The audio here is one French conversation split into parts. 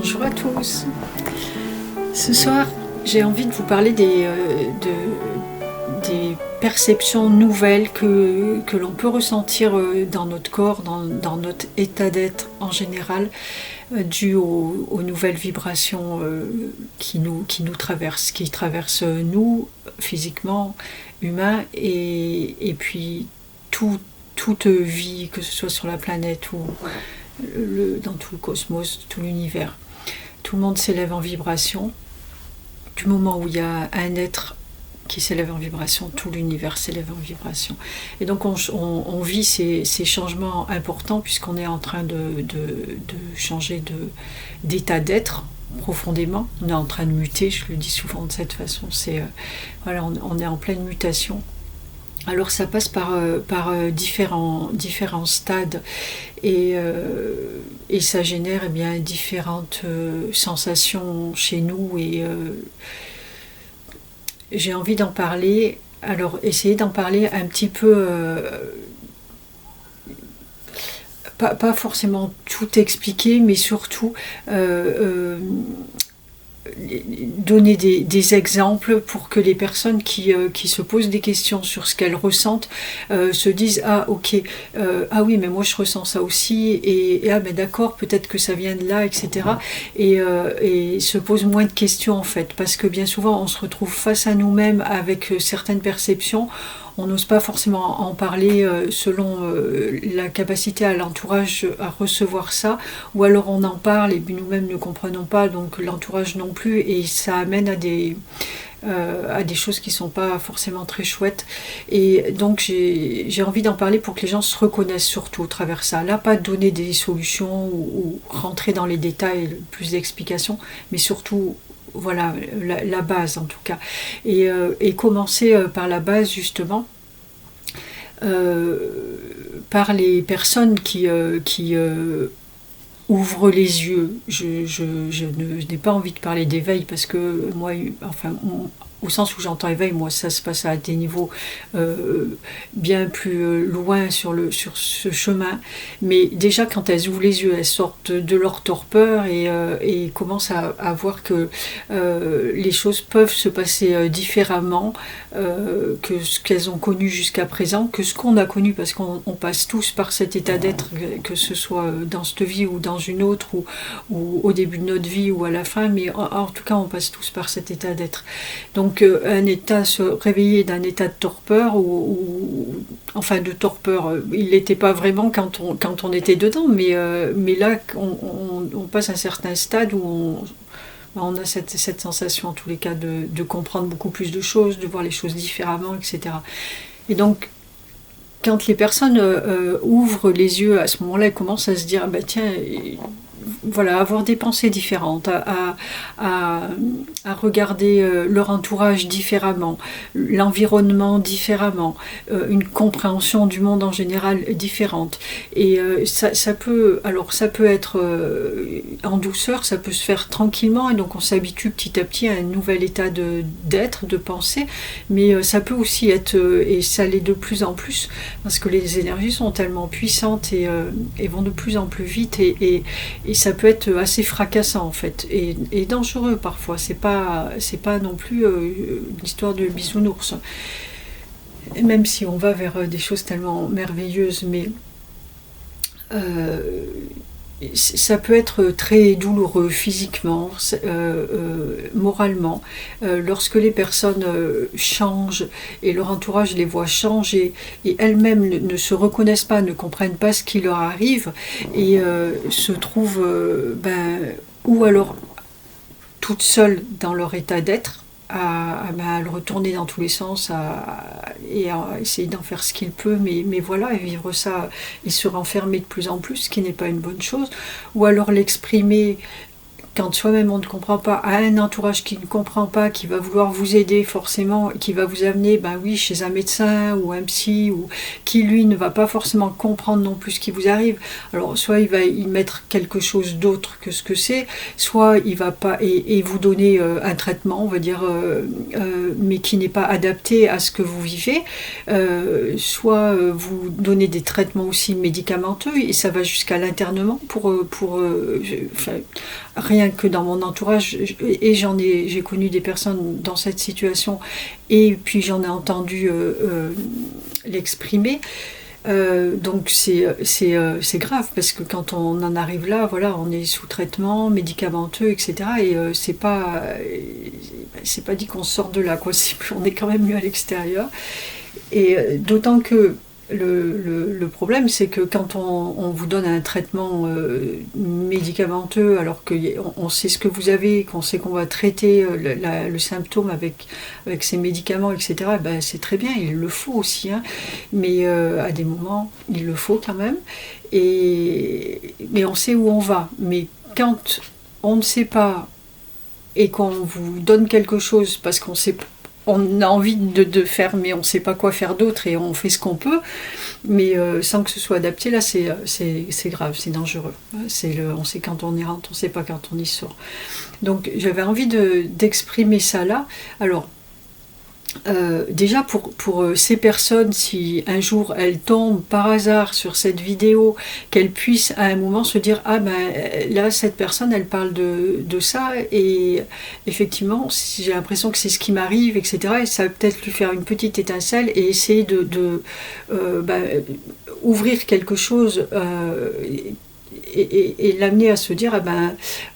Bonjour à tous. Ce soir, j'ai envie de vous parler des perceptions nouvelles que l'on peut ressentir dans notre corps, dans notre état d'être en général, dû aux nouvelles vibrations qui nous traversent, qui traversent nous, physiquement, humains, et puis toute vie, que ce soit sur la planète ou dans tout le cosmos, tout l'univers. Tout le monde s'élève en vibration. Du moment où il y a un être qui s'élève en vibration, tout l'univers s'élève en vibration. Et donc on vit ces changements importants puisqu'on est en train de changer d'état d'être profondément. On est en train de muter, je le dis souvent de cette façon. Voilà, on est en pleine mutation. Alors ça passe par différents stades et ça génère différentes sensations chez nous et j'ai envie d'en parler. Alors essayer d'en parler un petit peu, pas forcément tout expliquer, mais surtout donner des exemples pour que les personnes qui se posent des questions sur ce qu'elles ressentent se disent ah ok, ah oui mais moi je ressens ça aussi et ah ben d'accord, peut-être que ça vient de là, etc. et se posent moins de questions en fait, parce que bien souvent on se retrouve face à nous-mêmes avec certaines perceptions. On n'ose pas forcément en parler selon la capacité à l'entourage à recevoir ça, ou alors on en parle et nous-mêmes ne comprenons pas, donc l'entourage non plus, et ça amène à des choses qui ne sont pas forcément très chouettes. Et donc j'ai envie d'en parler pour que les gens se reconnaissent surtout au travers de ça. Là, pas donner des solutions ou rentrer dans les détails, plus d'explications, mais surtout voilà, la base en tout cas. Et commencer par la base justement, par les personnes qui ouvrent les yeux. Je n'ai pas envie de parler d'éveil parce que moi, enfin, au sens où j'entends éveil, moi ça se passe à des niveaux bien plus loin sur ce chemin. Mais déjà quand elles ouvrent les yeux, elles sortent de leur torpeur et commencent à voir que les choses peuvent se passer différemment que ce qu'elles ont connu jusqu'à présent, que ce qu'on a connu, parce qu'on passe tous par cet état d'être, que ce soit dans cette vie ou dans une autre, ou au début de notre vie ou à la fin, mais en tout cas on passe tous par cet état d'être. Donc un état, se réveiller d'un état de torpeur, ou enfin de torpeur, il n'était pas vraiment quand on était dedans, mais là on passe un certain stade où on a cette sensation en tous les cas de comprendre beaucoup plus de choses, de voir les choses différemment, etc. Et donc quand les personnes ouvrent les yeux, à ce moment-là, elles commencent à se dire bah tiens, voilà, avoir des pensées différentes, à regarder leur entourage différemment, l'environnement différemment, une compréhension du monde en général différente. Et ça peut être en douceur, ça peut se faire tranquillement, et donc on s'habitue petit à petit à un nouvel état d'être, de pensée, mais ça peut aussi être, et ça l'est de plus en plus, parce que les énergies sont tellement puissantes et vont de plus en plus vite, et ça peut être assez fracassant en fait, et dangereux parfois. C'est pas non plus l'histoire de bisounours, même si on va vers des choses tellement merveilleuses, mais ça peut être très douloureux physiquement, moralement, lorsque les personnes changent et leur entourage les voit changer et elles-mêmes ne se reconnaissent pas, ne comprennent pas ce qui leur arrive, et se trouvent ou alors toutes seules dans leur état d'être, à le retourner dans tous les sens et à essayer d'en faire ce qu'il peut, mais voilà, et vivre ça et se renfermer de plus en plus, ce qui n'est pas une bonne chose, ou alors l'exprimer quand soi-même on ne comprend pas, à un entourage qui ne comprend pas, qui va vouloir vous aider forcément, qui va vous amener chez un médecin ou un psy, ou qui lui ne va pas forcément comprendre non plus ce qui vous arrive. Alors soit il va y mettre quelque chose d'autre que ce que c'est, soit il va pas et vous donner un traitement, on va dire, mais qui n'est pas adapté à ce que vous vivez, soit vous donner des traitements aussi médicamenteux, et ça va jusqu'à l'internement pour rien que dans mon entourage, et j'ai connu des personnes dans cette situation, et puis j'en ai entendu l'exprimer. Donc c'est grave, parce que quand on en arrive là, voilà, on est sous traitement médicamenteux, etc. Et c'est pas dit qu'on sort de là, quoi. On est quand même mieux à l'extérieur. Et d'autant que le problème, c'est que quand on vous donne un traitement médicamenteux, alors qu'on sait ce que vous avez, qu'on sait qu'on va traiter le symptôme avec ces médicaments, etc., ben c'est très bien, il le faut aussi, hein, mais à des moments, il le faut quand même. Mais on sait où on va. Mais quand on ne sait pas et qu'on vous donne quelque chose parce on a envie de faire, mais on ne sait pas quoi faire d'autre, et on fait ce qu'on peut, mais sans que ce soit adapté, là c'est grave, c'est dangereux. On sait quand on y rentre, on ne sait pas quand on y sort. Donc j'avais envie d'exprimer ça là. Alors, déjà pour ces personnes, si un jour elles tombent par hasard sur cette vidéo, qu'elles puissent à un moment se dire, ah ben là cette personne elle parle de ça, et effectivement j'ai l'impression que c'est ce qui m'arrive, etc. Et ça va peut-être lui faire une petite étincelle, et essayer ouvrir quelque chose, et l'amener à se dire,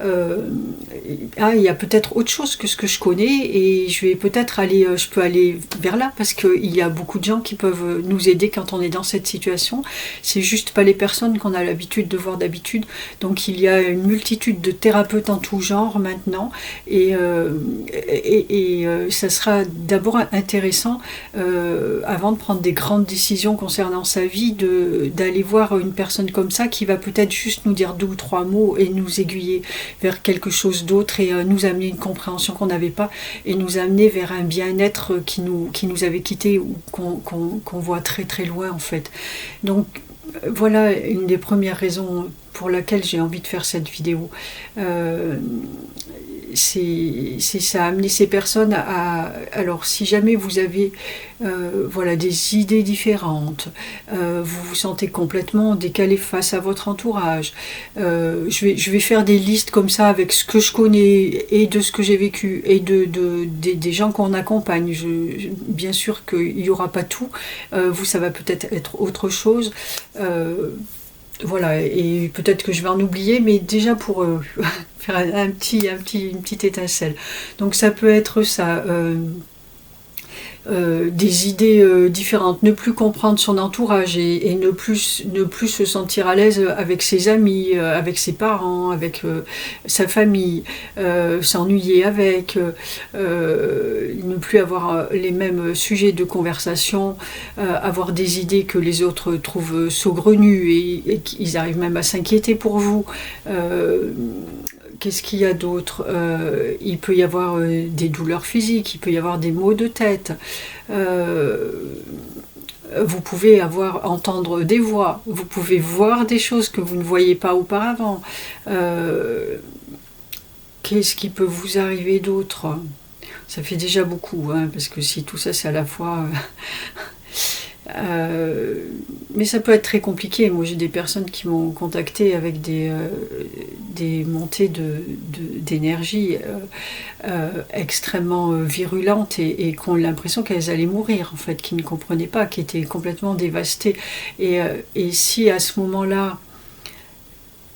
il y a peut-être autre chose que ce que je connais, et je peux aller vers là, parce qu'il y a beaucoup de gens qui peuvent nous aider quand on est dans cette situation. C'est juste pas les personnes qu'on a l'habitude de voir d'habitude. Donc il y a une multitude de thérapeutes en tout genre maintenant, et ça sera d'abord intéressant, avant de prendre des grandes décisions concernant sa vie, d'aller voir une personne comme ça, qui va peut-être juste nous dire 2 ou 3 mots et nous aiguiller vers quelque chose d'autre, et nous amener une compréhension qu'on n'avait pas, et nous amener vers un bien-être qui nous avait quittés, ou qu'on voit très très loin en fait. Donc voilà une des premières raisons pour laquelle j'ai envie de faire cette vidéo. C'est ça, amener ces personnes à... Alors si jamais vous avez des idées différentes, vous vous sentez complètement décalé face à votre entourage, je vais faire des listes comme ça avec ce que je connais et de ce que j'ai vécu, et des gens qu'on accompagne. Bien sûr qu'il n'y aura pas tout, vous ça va peut-être être autre chose, voilà, et peut-être que je vais en oublier, mais déjà pour faire une petite étincelle. Donc ça peut être ça, des idées différentes, ne plus comprendre son entourage, et ne plus se sentir à l'aise avec ses amis, avec ses parents, avec sa famille, s'ennuyer avec, ne plus avoir les mêmes sujets de conversation, avoir des idées que les autres trouvent saugrenues, et qu'ils arrivent même à s'inquiéter pour vous. Qu'est-ce qu'il y a d'autre ? Il peut y avoir des douleurs physiques, il peut y avoir des maux de tête. Vous pouvez entendre des voix, vous pouvez voir des choses que vous ne voyiez pas auparavant. Qu'est-ce qui peut vous arriver d'autre ? Ça fait déjà beaucoup, hein, parce que si tout ça c'est à la fois... mais ça peut être très compliqué. Moi j'ai des personnes qui m'ont contacté avec des montées d'énergie extrêmement virulentes, et qui ont l'impression qu'elles allaient mourir, en fait, qui ne comprenaient pas, qui étaient complètement dévastées, et si à ce moment-là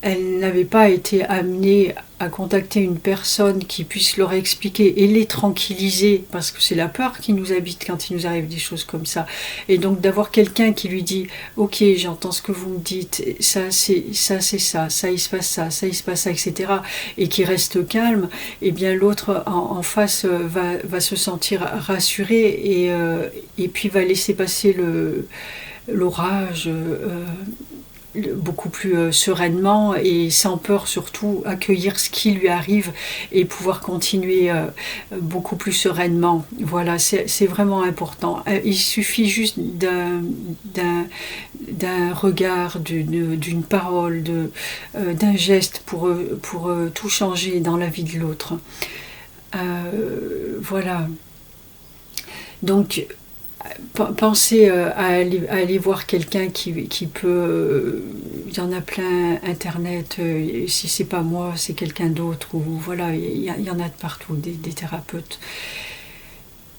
elles n'avaient pas été amenées à contacter une personne qui puisse leur expliquer et les tranquilliser, parce que c'est la peur qui nous habite quand il nous arrive des choses comme ça, et donc d'avoir quelqu'un qui lui dit « Ok, j'entends ce que vous me dites, ça il se passe ça il se passe ça, etc. » et qui reste calme, et bien l'autre en face va se sentir rassuré, et puis va laisser passer l'orage, beaucoup plus sereinement, et sans peur, surtout accueillir ce qui lui arrive, et pouvoir continuer beaucoup plus sereinement. Voilà, c'est vraiment important. Il suffit juste d'un regard, d'une parole, d'un geste pour tout changer dans la vie de l'autre. Voilà. Donc pensez à aller voir quelqu'un qui peut il y en a plein, Internet, si c'est pas moi, c'est quelqu'un d'autre, ou voilà, il y en a de partout, des thérapeutes,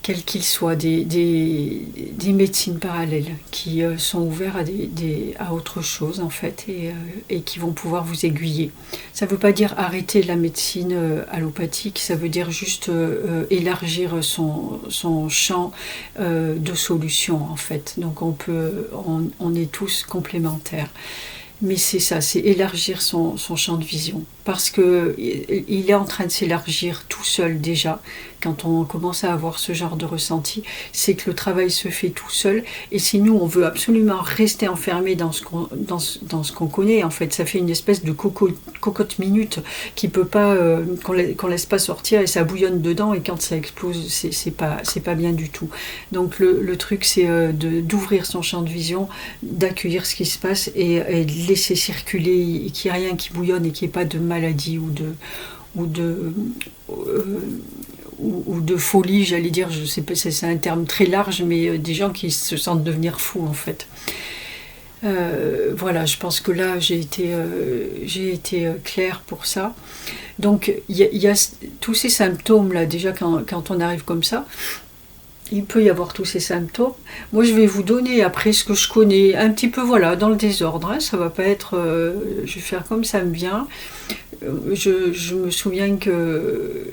quels qu'ils soient, des médecines parallèles qui sont ouverts à autre chose en fait et qui vont pouvoir vous aiguiller. Ça ne veut pas dire arrêter la médecine allopathique, ça veut dire juste élargir son champ de solutions en fait. Donc on est tous complémentaires. Mais c'est ça, c'est élargir son champ de vision. Parce qu'il est en train de s'élargir tout seul déjà. Quand on commence à avoir ce genre de ressenti, c'est que le travail se fait tout seul. Et si nous, on veut absolument rester enfermé dans ce qu'on connaît, en fait, ça fait une espèce de cocotte minute qui peut pas, qu'on laisse pas sortir et ça bouillonne dedans. Et quand ça explose, c'est pas bien du tout. Donc le truc, c'est d'ouvrir son champ de vision, d'accueillir ce qui se passe et de laisser circuler, et qu'il n'y ait rien qui bouillonne et qu'il n'y ait pas de maladie ou de folie, j'allais dire, je sais pas, c'est un terme très large, mais des gens qui se sentent devenir fous en fait. Voilà, je pense que là j'ai été claire pour ça. Donc il y a tous ces symptômes là, déjà quand on arrive comme ça, il peut y avoir tous ces symptômes. Moi, je vais vous donner après ce que je connais, un petit peu, voilà, dans le désordre. Hein, ça va pas être... je vais faire comme ça me vient. Je me souviens que...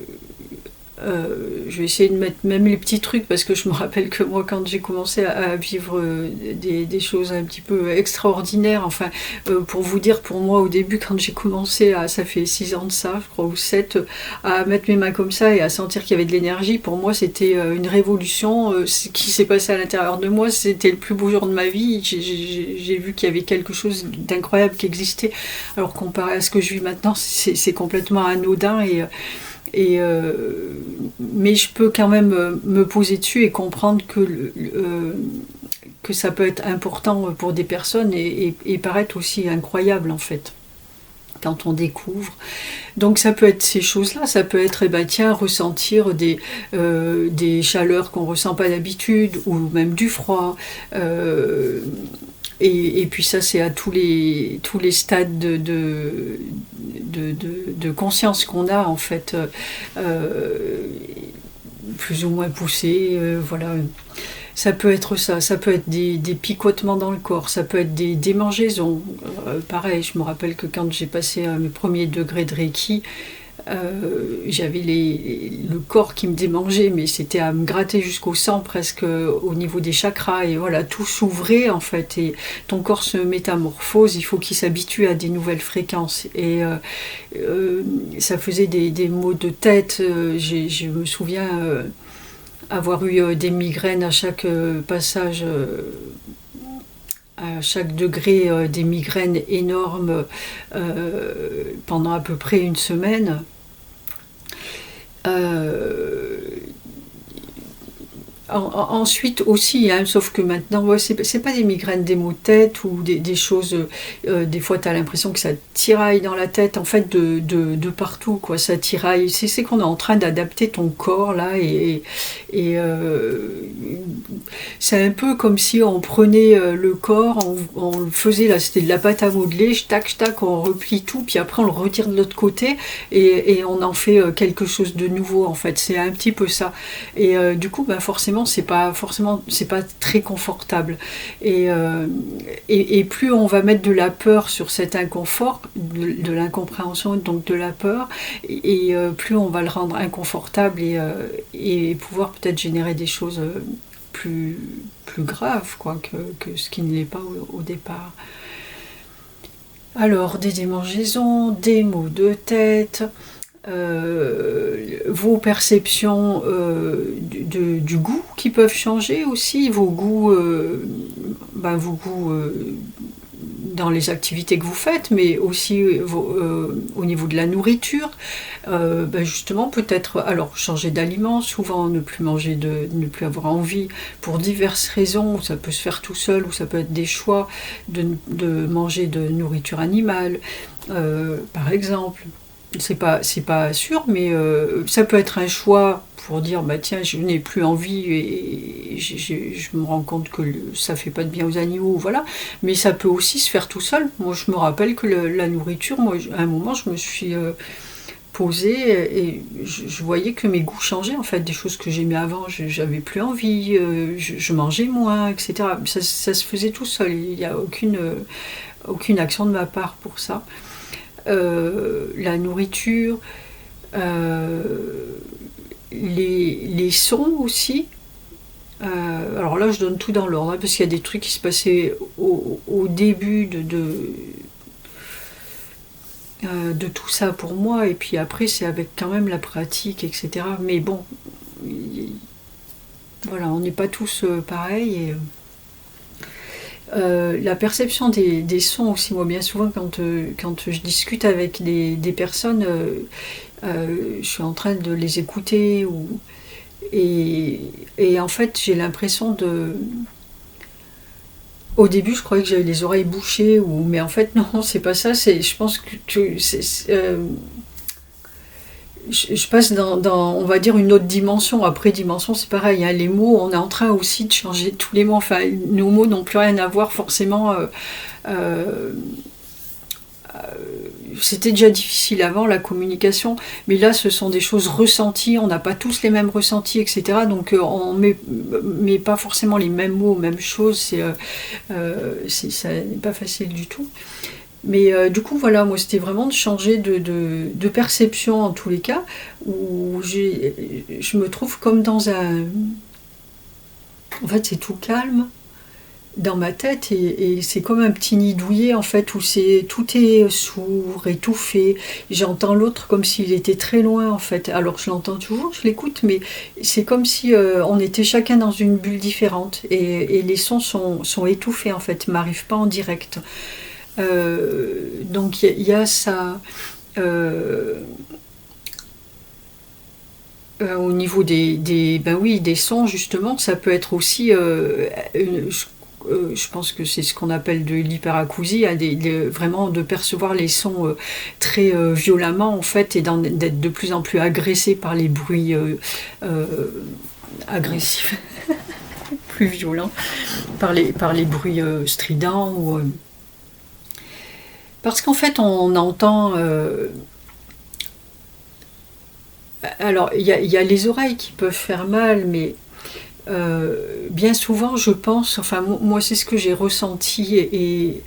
je vais essayer de mettre même les petits trucs parce que je me rappelle que moi quand j'ai commencé à vivre des choses un petit peu extraordinaires, enfin pour vous dire, pour moi au début quand j'ai commencé ça fait 6 ans de ça je crois ou 7, à mettre mes mains comme ça et à sentir qu'il y avait de l'énergie, pour moi c'était une révolution. Ce qui s'est passé à l'intérieur de moi, c'était le plus beau jour de ma vie. J'ai vu qu'il y avait quelque chose d'incroyable qui existait, alors comparé à ce que je vis maintenant, c'est complètement anodin mais je peux quand même me poser dessus et comprendre que ça peut être important pour des personnes et paraître aussi incroyable en fait quand on découvre. Donc ça peut être ces choses-là, ça peut être ressentir des chaleurs qu'on ne ressent pas d'habitude ou même du froid. Et puis ça, c'est à tous les stades de conscience qu'on a, en fait, plus ou moins poussés, voilà. Ça peut être ça, ça peut être des picotements dans le corps, ça peut être des démangeaisons. Pareil, je me rappelle que quand j'ai passé mes premiers degrés de Reiki, j'avais le corps qui me démangeait, mais c'était à me gratter jusqu'au sang presque au niveau des chakras, et voilà, tout s'ouvrait en fait, et ton corps se métamorphose, il faut qu'il s'habitue à des nouvelles fréquences, et ça faisait des maux de tête. Je me souviens avoir eu des migraines à chaque passage, à chaque degré, des migraines énormes pendant à peu près une semaine. Ensuite aussi, hein, sauf que maintenant, ouais, c'est pas des migraines, des maux de tête ou des choses, des fois tu as l'impression que ça tiraille dans la tête, en fait de partout, quoi, ça tiraille, c'est qu'on est en train d'adapter ton corps là, et c'est un peu comme si on prenait le corps, on le faisait, là c'était de la pâte à modeler, tac, on replie tout, puis après on le retire de l'autre côté, et on en fait quelque chose de nouveau, en fait, c'est un petit peu ça. Et du coup, forcément, c'est pas très confortable. Et plus on va mettre de la peur sur cet inconfort, de l'incompréhension, donc de la peur, et plus on va le rendre inconfortable et pouvoir peut-être générer des choses plus graves, quoi, que ce qui ne l'est pas au départ. Alors, des démangeaisons, des maux de tête, vos perceptions du goût qui peuvent changer aussi, vos goûts, dans les activités que vous faites, mais aussi au niveau de la nourriture. Justement, peut-être alors changer d'aliment, souvent ne plus manger, ne plus avoir envie pour diverses raisons. Ça peut se faire tout seul, ou ça peut être des choix de manger de nourriture animale, par exemple. c'est pas sûr, mais ça peut être un choix pour dire bah tiens, je n'ai plus envie et je me rends compte que ça fait pas de bien aux animaux, voilà. Mais ça peut aussi se faire tout seul. Moi, je me rappelle que la nourriture, moi, à un moment, je me suis posée et je voyais que mes goûts changeaient en fait, des choses que j'aimais avant, j'avais plus envie, je mangeais moins, etc. Ça se faisait tout seul. Il n'y a aucune action de ma part pour ça. La nourriture, euh, les sons aussi. Alors là, je donne tout dans l'ordre, hein, parce qu'il y a des trucs qui se passaient au début de tout ça pour moi, et puis après, c'est avec quand même la pratique, etc. Mais bon, voilà, on n'est pas tous pareils. La perception des sons aussi, moi bien souvent quand je discute avec des personnes, je suis en train de les écouter et en fait j'ai l'impression de... Au début je croyais que j'avais les oreilles bouchées, mais en fait non, c'est pas ça, je pense que je passe dans, on va dire, une autre dimension. Après, dimension, c'est pareil, hein, les mots, on est en train aussi de changer tous les mots. Enfin, nos mots n'ont plus rien à voir forcément. Euh, C'était déjà difficile avant, la communication, mais là, ce sont des choses ressenties. On n'a pas tous les mêmes ressentis, etc. Donc, on met pas forcément les mêmes mots, mêmes choses. Ça n'est pas facile du tout. Mais du coup, voilà, moi, c'était vraiment de changer de perception en tous les cas, où je me trouve comme dans un... En fait, c'est tout calme dans ma tête, et c'est comme un petit nid douillet, en fait, où tout est sourd, étouffé. J'entends l'autre comme s'il était très loin, en fait. Alors, je l'entends toujours, je l'écoute, mais c'est comme si on était chacun dans une bulle différente, et les sons sont étouffés, en fait, ne m'arrivent pas en direct. Donc il y a ça au niveau ben oui, des sons, justement. Ça peut être aussi je pense que c'est ce qu'on appelle de l'hyperacousie, hein, vraiment de percevoir les sons très violemment en fait, et d'être de plus en plus agressé par les bruits agressifs, plus violents, par les bruits stridents parce qu'en fait, on entend... alors, il y a les oreilles qui peuvent faire mal, mais bien souvent, je pense... Enfin, moi, c'est ce que j'ai ressenti.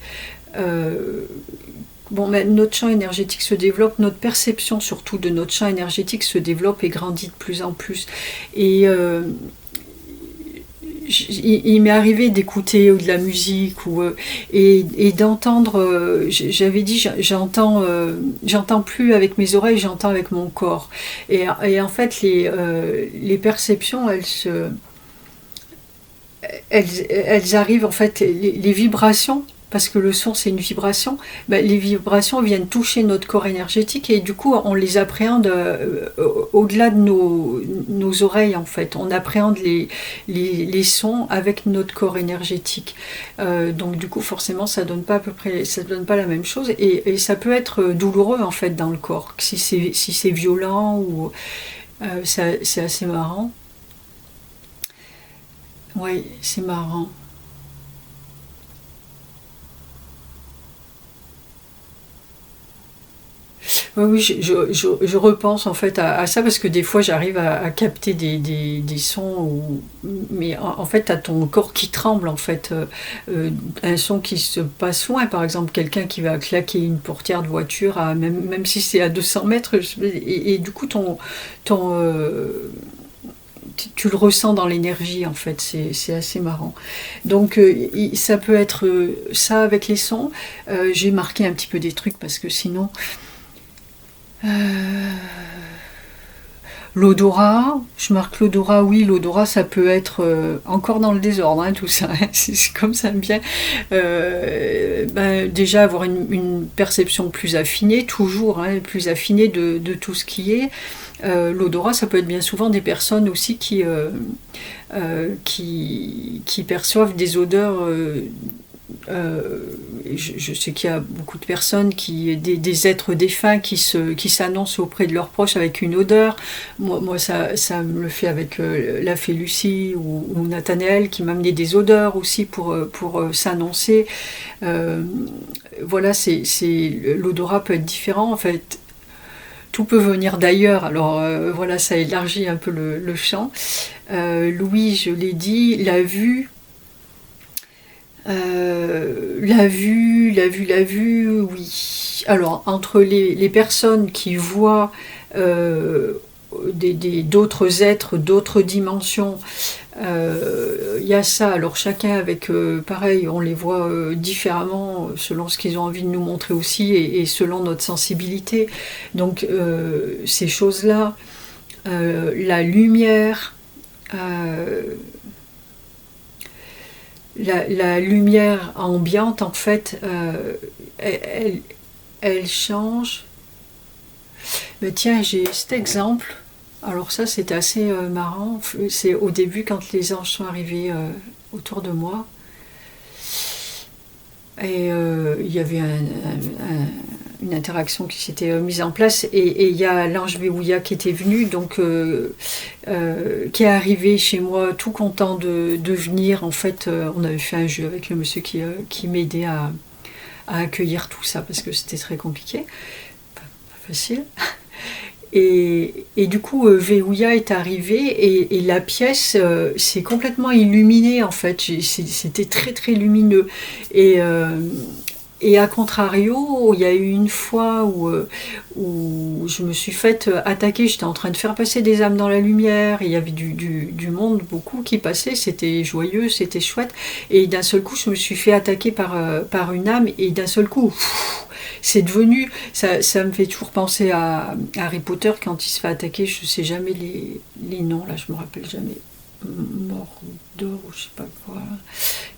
Bon, mais notre champ énergétique se développe, notre perception surtout de notre champ énergétique se développe et grandit de plus en plus. Et... il m'est arrivé d'écouter de la musique et d'entendre, j'avais dit j'entends plus avec mes oreilles, j'entends avec mon corps, et en fait les perceptions elles arrivent en fait, les vibrations, parce que le son c'est une vibration, ben, les vibrations viennent toucher notre corps énergétique, et du coup on les appréhende au-delà de nos oreilles, en fait. On appréhende les sons avec notre corps énergétique. Donc du coup forcément ça donne pas ça donne pas la même chose, et ça peut être douloureux en fait dans le corps, si c'est violent ou c'est assez marrant. Oui, c'est marrant. Oui, oui, je repense en fait à ça, parce que des fois j'arrive à capter des sons mais en fait t'as ton corps qui tremble en fait, un son qui se passe loin, par exemple quelqu'un qui va claquer une portière de voiture même si c'est à 200 mètres, et du coup ton tu le ressens dans l'énergie, en fait, c'est assez marrant. Donc ça peut être ça avec les sons. J'ai marqué un petit peu des trucs parce que sinon... L'odorat, je marque l'odorat, oui, l'odorat ça peut être encore dans le désordre, hein, tout ça, hein, c'est comme ça me vient. Ben, déjà avoir une perception plus affinée, toujours, hein, plus affinée de tout ce qui est. L'odorat, ça peut être bien souvent des personnes aussi qui perçoivent des odeurs je sais qu'il y a beaucoup de personnes, des êtres défunts qui s'annoncent auprès de leurs proches avec une odeur. Moi ça me le fait avec la fée Lucie ou Nathanaël qui m'amenait des odeurs aussi pour s'annoncer. Voilà, l'odorat peut être différent en fait. Tout peut venir d'ailleurs, alors voilà, ça élargit un peu le champ. L'ouïe, je l'ai dit, la vue, oui. Alors, entre les personnes qui voient d'autres êtres, d'autres dimensions, il y a ça. Alors, chacun avec, pareil, on les voit différemment selon ce qu'ils ont envie de nous montrer aussi et selon notre sensibilité. Donc, ces choses-là, la lumière, la lumière ambiante, en fait, elle change. Mais tiens, j'ai cet exemple. Alors ça, c'était assez marrant. C'est au début, quand les anges sont arrivés autour de moi. Et il y avait une interaction qui s'était mise en place. Et il y a l'ange Véouya qui était venu, donc qui est arrivé chez moi tout content de venir. En fait, on avait fait un jeu avec le monsieur qui m'aidait à accueillir tout ça, parce que c'était très compliqué. Pas facile. Et du coup, Véouya est arrivé et la pièce s'est complètement illuminée en fait. C'était très très lumineux. Et à contrario, il y a eu une fois où je me suis faite attaquer. J'étais en train de faire passer des âmes dans la lumière. Et il y avait du monde beaucoup qui passait. C'était joyeux, c'était chouette. Et d'un seul coup, je me suis fait attaquer par une âme. Et d'un seul coup, c'est devenu, ça me fait toujours penser à Harry Potter quand il se fait attaquer, je sais jamais les noms, là je me rappelle jamais, Mordor ou je sais pas quoi,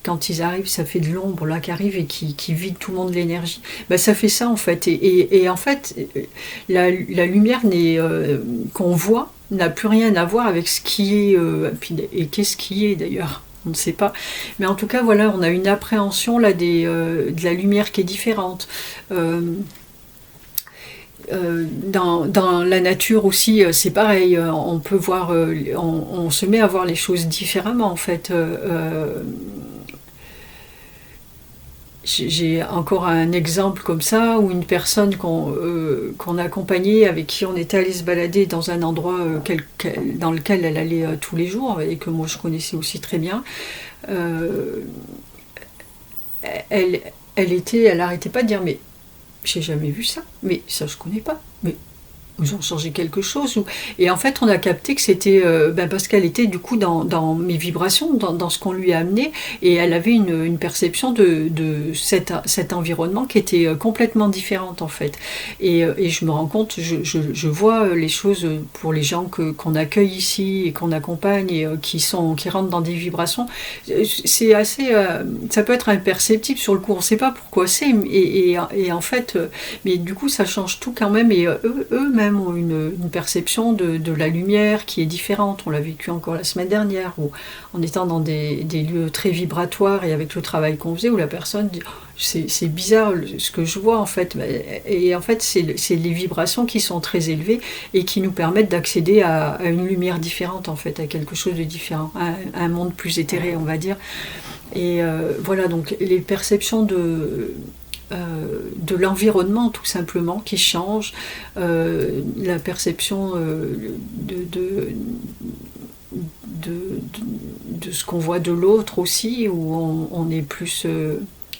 quand ils arrivent, ça fait de l'ombre là qui arrive et qui vide tout le monde de l'énergie. Ben, ça fait ça en fait, et en fait la lumière qu'on voit n'a plus rien à voir avec ce qui est, et qu'est-ce qui est d'ailleurs, on ne sait pas. Mais en tout cas, voilà, on a une appréhension là de la lumière qui est différente. Dans la nature aussi, c'est pareil. On peut voir, on se met à voir les choses différemment en fait. J'ai encore un exemple comme ça, où une personne qu'on accompagnait, avec qui on était allé se balader dans un endroit dans lequel elle allait tous les jours, et que moi je connaissais aussi très bien, elle arrêtait pas de dire, mais j'ai jamais vu ça, mais ça je connais pas, mais ils ont changé quelque chose. Et en fait, on a capté que c'était parce qu'elle était du coup dans mes vibrations, dans ce qu'on lui a amené, et elle avait une perception de cet environnement qui était complètement différente en fait. Et je me rends compte, je vois les choses pour les gens qu'on accueille ici et qu'on accompagne et qui rentrent dans des vibrations. C'est assez, ça peut être imperceptible sur le coup, on ne sait pas pourquoi c'est, et en fait, mais du coup ça change tout quand même, et eux-mêmes ont une perception de la lumière qui est différente. On l'a vécu encore la semaine dernière, où en étant dans des lieux très vibratoires et avec le travail qu'on faisait, où la personne dit c'est bizarre ce que je vois en fait. Et en fait c'est les vibrations qui sont très élevées et qui nous permettent d'accéder à une lumière différente en fait, à quelque chose de différent, à un monde plus éthéré on va dire. Et voilà, donc les perceptions de l'environnement tout simplement qui change, la perception de ce qu'on voit de l'autre aussi, où on est plus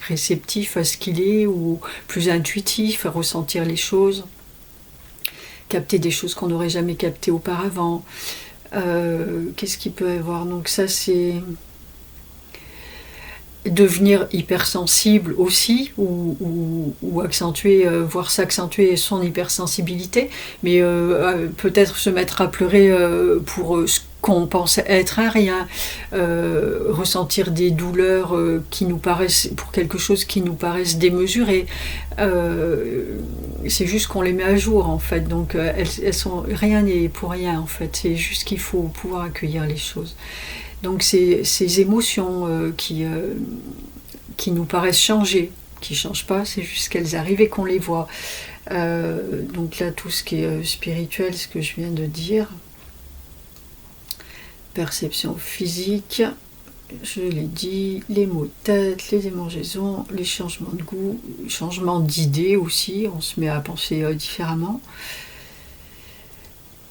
réceptif à ce qu'il est, ou plus intuitif à ressentir les choses, capter des choses qu'on n'aurait jamais captées auparavant. Qu'est-ce qu'il peut y avoir? Donc ça c'est devenir hypersensible aussi, ou accentuer, voire s'accentuer son hypersensibilité, mais peut-être se mettre à pleurer pour ce qu'on pense être un rien, ressentir des douleurs qui nous paraissent, pour quelque chose qui nous paraissent démesuré. C'est juste qu'on les met à jour en fait, donc elles sont, rien n'est pour rien en fait, c'est juste qu'il faut pouvoir accueillir les choses. Donc ces émotions qui nous paraissent changer, qui changent pas, c'est juste qu'elles arrivent et qu'on les voit. Donc là, tout ce qui est spirituel, ce que je viens de dire, perception physique, je l'ai dit, les maux de tête, les démangeaisons, les changements de goût, changements d'idées aussi, on se met à penser différemment.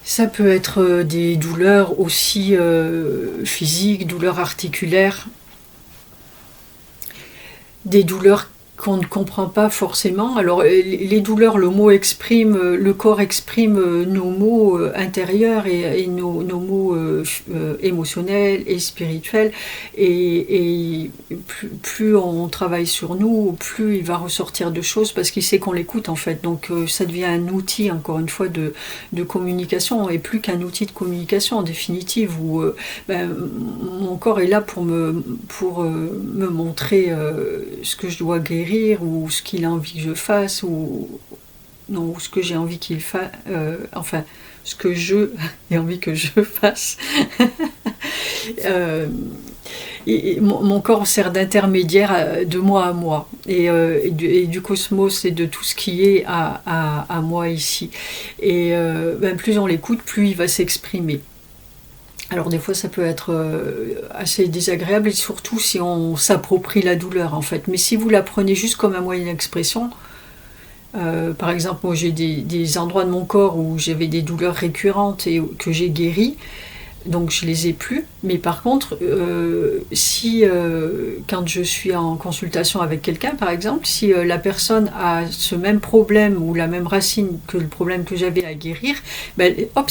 Ça peut être des douleurs aussi physiques, douleurs articulaires, des douleurs qu'on ne comprend pas forcément. Alors les douleurs, le corps exprime nos mots intérieurs et nos mots émotionnels et spirituels. Et plus on travaille sur nous, plus il va ressortir de choses parce qu'il sait qu'on l'écoute en fait. Donc ça devient un outil, encore une fois, de communication et plus qu'un outil de communication en définitive où mon corps est là pour me montrer ce que je dois guérir ou ce qu'il a envie que je fasse ou ce que j'ai envie qu'il fasse, enfin ce que je ai envie que je fasse. Et mon corps sert d'intermédiaire de moi à moi et du cosmos et de tout ce qui est à moi ici. Et plus on l'écoute, plus il va s'exprimer. Alors des fois ça peut être assez désagréable et surtout si on s'approprie la douleur en fait. Mais si vous la prenez juste comme un moyen d'expression, par exemple moi j'ai des endroits de mon corps où j'avais des douleurs récurrentes et que j'ai guéries, donc je les ai plus. Mais par contre, quand je suis en consultation avec quelqu'un par exemple, si la personne a ce même problème ou la même racine que le problème que j'avais à guérir, hop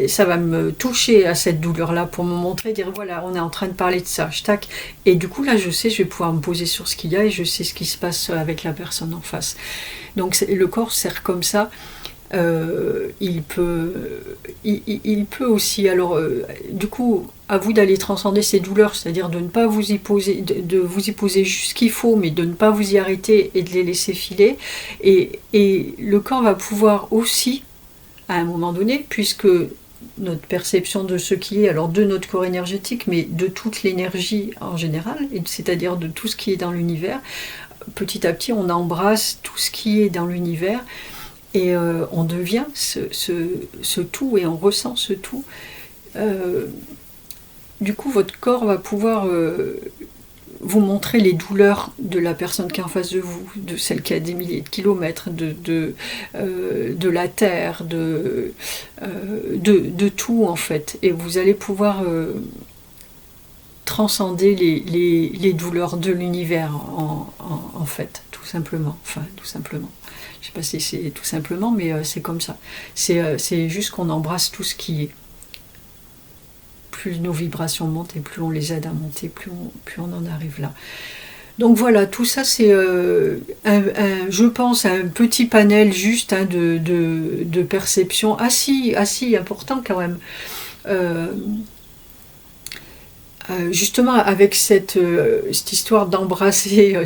ça va me toucher à cette douleur-là pour me montrer, dire voilà, on est en train de parler de ça, tac. Et du coup, là, je sais, je vais pouvoir me poser sur ce qu'il y a et je sais ce qui se passe avec la personne en face. Donc, le corps sert comme ça. Il peut aussi, alors, du coup, à vous d'aller transcender ces douleurs, c'est-à-dire de ne pas vous y poser, de vous y poser juste ce qu'il faut, mais de ne pas vous y arrêter et de les laisser filer. Et le corps va pouvoir aussi, à un moment donné, puisque notre perception de ce qui est, alors de notre corps énergétique, mais de toute l'énergie en général, c'est-à-dire de tout ce qui est dans l'univers, petit à petit on embrasse tout ce qui est dans l'univers et on devient ce tout et on ressent ce tout. Du coup votre corps va pouvoir vous montrer les douleurs de la personne qui est en face de vous, de celle qui a des milliers de kilomètres, de la terre, de tout en fait. Et vous allez pouvoir transcender les douleurs de l'univers en fait, tout simplement. Enfin, tout simplement. Je sais pas si c'est tout simplement, mais c'est comme ça. C'est juste qu'on embrasse tout ce qui est. Plus nos vibrations montent et plus on les aide à monter, plus on en arrive là. Donc voilà, tout ça c'est, je pense, un petit panel juste de perception assez important quand même. Justement avec cette histoire d'embrasser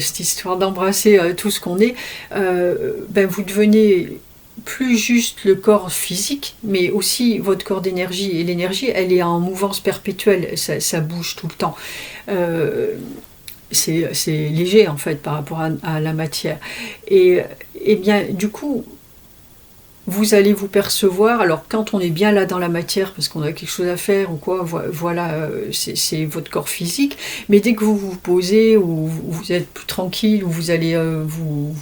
tout ce qu'on est, vous devenez plus juste le corps physique, mais aussi votre corps d'énergie. Et l'énergie, elle est en mouvance perpétuelle, ça bouge tout le temps. C'est léger en fait par rapport à la matière. Et bien, du coup, vous allez vous percevoir, alors quand on est bien là dans la matière, parce qu'on a quelque chose à faire ou quoi, voilà, c'est votre corps physique, mais dès que vous vous posez, ou vous êtes plus tranquille, ou vous allez vous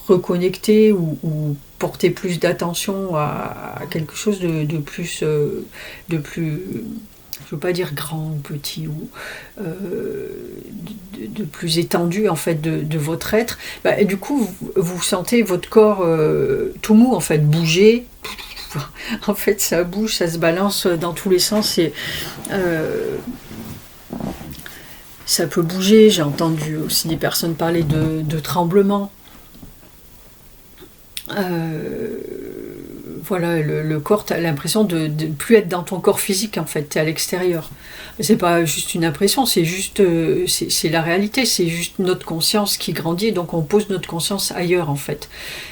reconnecter, ou porter plus d'attention à quelque chose de plus, je veux pas dire grand ou petit, ou de plus étendu en fait de votre être, et du coup vous sentez votre corps tout mou en fait, bouger. En fait ça bouge, ça se balance dans tous les sens et ça peut bouger. J'ai entendu aussi des personnes parler de tremblements. Voilà, le corps, tu as l'impression de ne plus être dans ton corps physique en fait, tu es à l'extérieur. C'est pas juste une impression, c'est juste c'est la réalité, c'est juste notre conscience qui grandit, donc on pose notre conscience ailleurs en fait.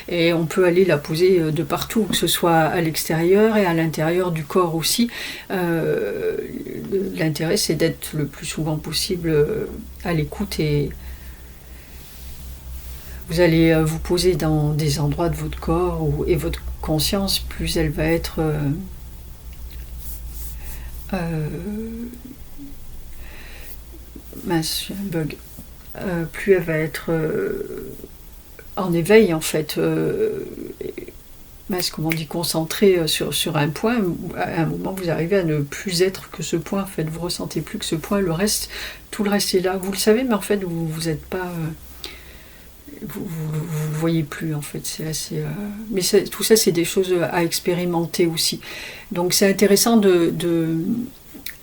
Et on peut aller la poser de partout, que ce soit à l'extérieur et à l'intérieur du corps aussi. L'intérêt c'est d'être le plus souvent possible à l'écoute et vous allez vous poser dans des endroits de votre corps et votre conscience, plus elle va être mince, j'ai un bug. Plus elle va être en éveil en fait, comment on dit, concentrée sur un point. À un moment, vous arrivez à ne plus être que ce point. En fait, vous ressentez plus que ce point. Tout le reste est là. Vous le savez, mais en fait, vous êtes pas. Vous le voyez plus en fait, c'est assez. Mais tout ça, c'est des choses à expérimenter aussi. Donc, c'est intéressant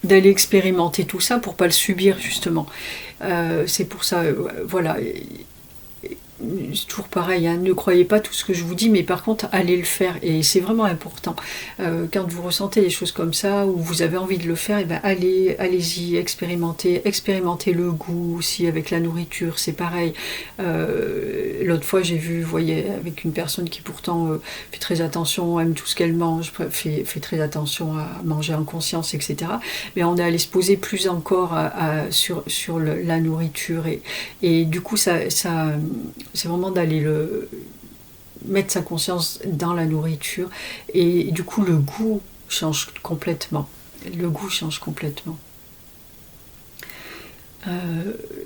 d'aller expérimenter tout ça pour pas le subir justement. C'est pour ça, voilà. C'est toujours pareil, hein, ne croyez pas tout ce que je vous dis, mais par contre, allez le faire. Et c'est vraiment important. Quand vous ressentez des choses comme ça, ou vous avez envie de le faire, et ben allez-y, expérimentez le goût aussi avec la nourriture, c'est pareil. L'autre fois, j'ai vu, vous voyez, avec une personne qui pourtant fait très attention, aime tout ce qu'elle mange, fait très attention à manger en conscience, etc. Mais on est allé se poser plus encore sur la nourriture. Et du coup, c'est vraiment d'aller mettre sa conscience dans la nourriture, et du coup le goût change complètement.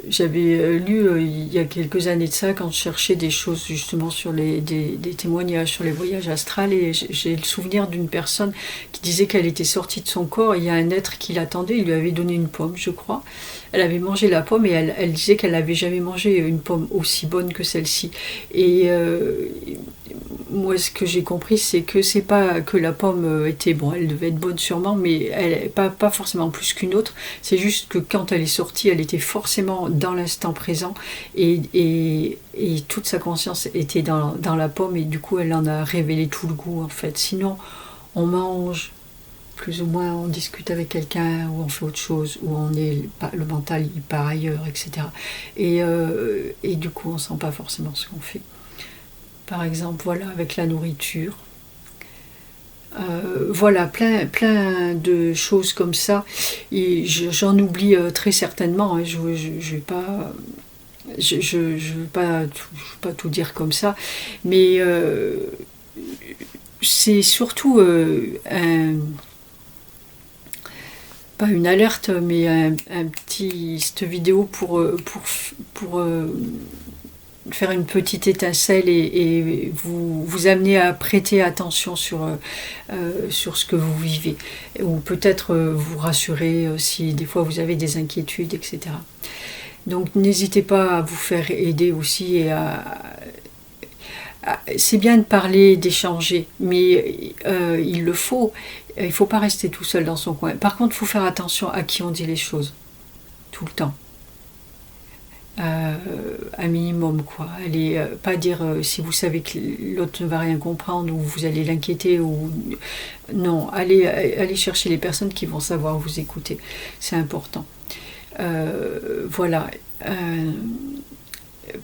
J'avais lu il y a quelques années de ça, quand je cherchais des choses justement sur des témoignages sur les voyages astrales, et j'ai le souvenir d'une personne qui disait qu'elle était sortie de son corps et il y a un être qui l'attendait, il lui avait donné une pomme, je crois. Elle avait mangé la pomme et elle disait qu'elle n'avait jamais mangé une pomme aussi bonne que celle-ci. Et moi, ce que j'ai compris, c'est que c'est pas que la pomme était bon, elle devait être bonne sûrement, mais elle pas forcément plus qu'une autre. C'est juste que quand elle est sortie, elle était forcément dans l'instant présent, et toute sa conscience était dans la pomme, et du coup, elle en a révélé tout le goût en fait. Sinon, on mange plus ou moins, on discute avec quelqu'un, ou on fait autre chose, ou le mental il part ailleurs, etc. Et du coup, on sent pas forcément ce qu'on fait. Par exemple, voilà, avec la nourriture. Voilà, plein de choses comme ça. Et j'en oublie très certainement. Hein, je vais pas. Je veux pas tout dire comme ça. Mais c'est surtout pas une alerte, mais cette vidéo pour faire une petite étincelle et vous amener à prêter attention sur ce que vous vivez, ou peut-être vous rassurer si des fois vous avez des inquiétudes, etc. Donc n'hésitez pas à vous faire aider aussi, et c'est bien de parler, d'échanger, mais il le faut. Il ne faut pas rester tout seul dans son coin. Par contre, il faut faire attention à qui on dit les choses, tout le temps. Un minimum, quoi. Allez, pas dire si vous savez que l'autre ne va rien comprendre, ou vous allez l'inquiéter, ou non, allez chercher les personnes qui vont savoir vous écouter, c'est important. Voilà.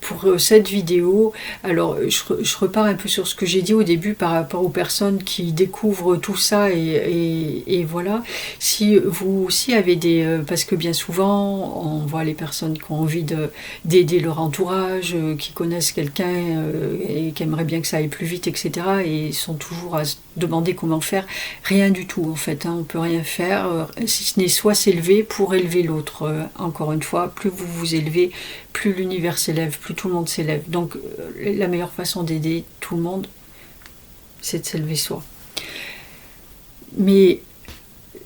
Pour cette vidéo, alors je repars un peu sur ce que j'ai dit au début par rapport aux personnes qui découvrent tout ça, et voilà. Si vous aussi avez parce que bien souvent on voit les personnes qui ont envie d'aider leur entourage, qui connaissent quelqu'un et qui aimeraient bien que ça aille plus vite, etc., et sont toujours à se demander comment faire. Rien du tout en fait, hein, on peut rien faire, si ce n'est soit s'élever pour élever l'autre. Encore une fois, plus vous vous élevez, plus l'univers s'élève, plus tout le monde s'élève. Donc la meilleure façon d'aider tout le monde, c'est de s'élever soi. Mais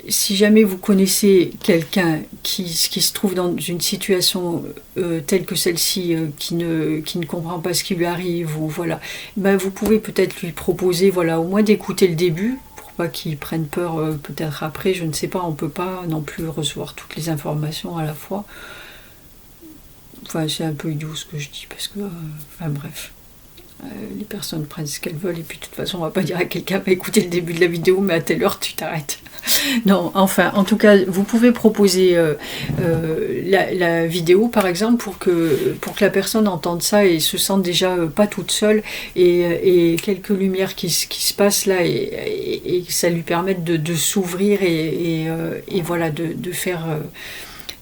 si jamais vous connaissez quelqu'un qui se trouve dans une situation telle que celle-ci, qui ne comprend pas ce qui lui arrive, ou voilà, ben vous pouvez peut-être lui proposer, voilà, au moins d'écouter le début, pour pas qu'il prenne peur peut-être après, je ne sais pas, on peut pas non plus recevoir toutes les informations à la fois. Enfin, c'est un peu idiot ce que je dis, parce que, enfin bref, les personnes prennent ce qu'elles veulent, et puis de toute façon, on va pas dire à quelqu'un, va écouter le début de la vidéo, mais à telle heure, tu t'arrêtes. Non, enfin, en tout cas, vous pouvez proposer la vidéo, par exemple, pour que la personne entende ça et se sente déjà pas toute seule, et quelques lumières qui se passent là, et ça lui permette de s'ouvrir, et voilà, de faire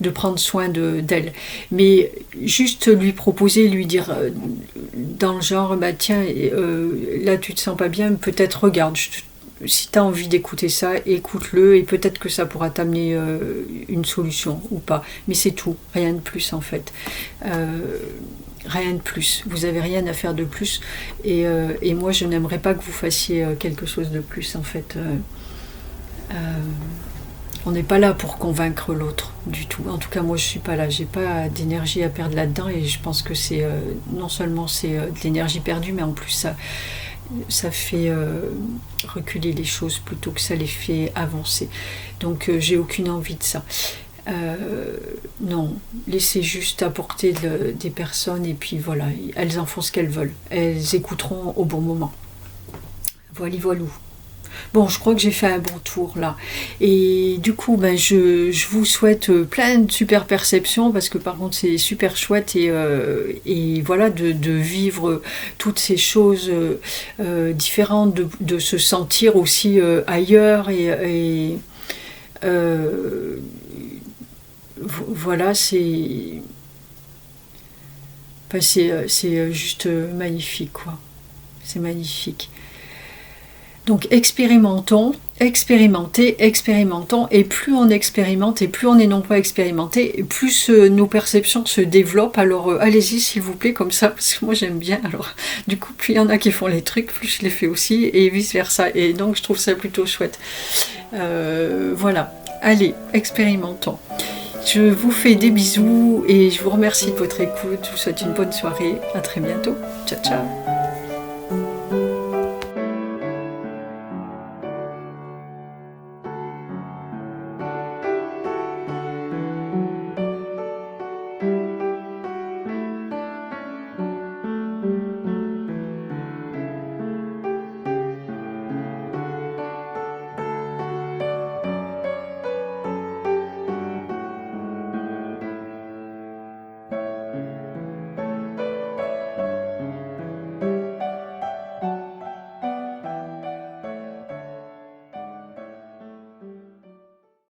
de prendre soin d'elle. Mais juste lui proposer, lui dire dans le genre, bah tiens, là tu te sens pas bien, peut-être regarde, si tu as envie d'écouter ça, écoute-le et peut-être que ça pourra t'amener une solution ou pas. Mais c'est tout, rien de plus en fait. Rien de plus. Vous n'avez rien à faire de plus. Et moi, je n'aimerais pas que vous fassiez quelque chose de plus en fait. On n'est pas là pour convaincre l'autre du tout. En tout cas, moi, je suis pas là. J'ai pas d'énergie à perdre là-dedans et je pense que c'est non seulement c'est de l'énergie perdue, mais en plus ça fait reculer les choses plutôt que ça les fait avancer. Donc j'ai aucune envie de ça. Non, laissez juste apporter des personnes et puis voilà, elles en font ce qu'elles veulent. Elles écouteront au bon moment. Voilà, voilou. Bon, je crois que j'ai fait un bon tour là. Et du coup, ben, je vous souhaite plein de super perceptions parce que par contre c'est super chouette et voilà de vivre toutes ces choses différentes, de se sentir aussi ailleurs voilà, c'est juste magnifique quoi. C'est magnifique. Donc expérimentons, expérimentons, et plus on expérimente, et plus on est nombreux à expérimenter, et plus nos perceptions se développent. Alors allez-y s'il vous plaît, comme ça, parce que moi j'aime bien. Alors du coup, plus il y en a qui font les trucs, plus je les fais aussi, et vice-versa. Et donc je trouve ça plutôt chouette. Voilà, allez, expérimentons. Je vous fais des bisous, et je vous remercie de votre écoute. Je vous souhaite une bonne soirée. À très bientôt. Ciao, ciao.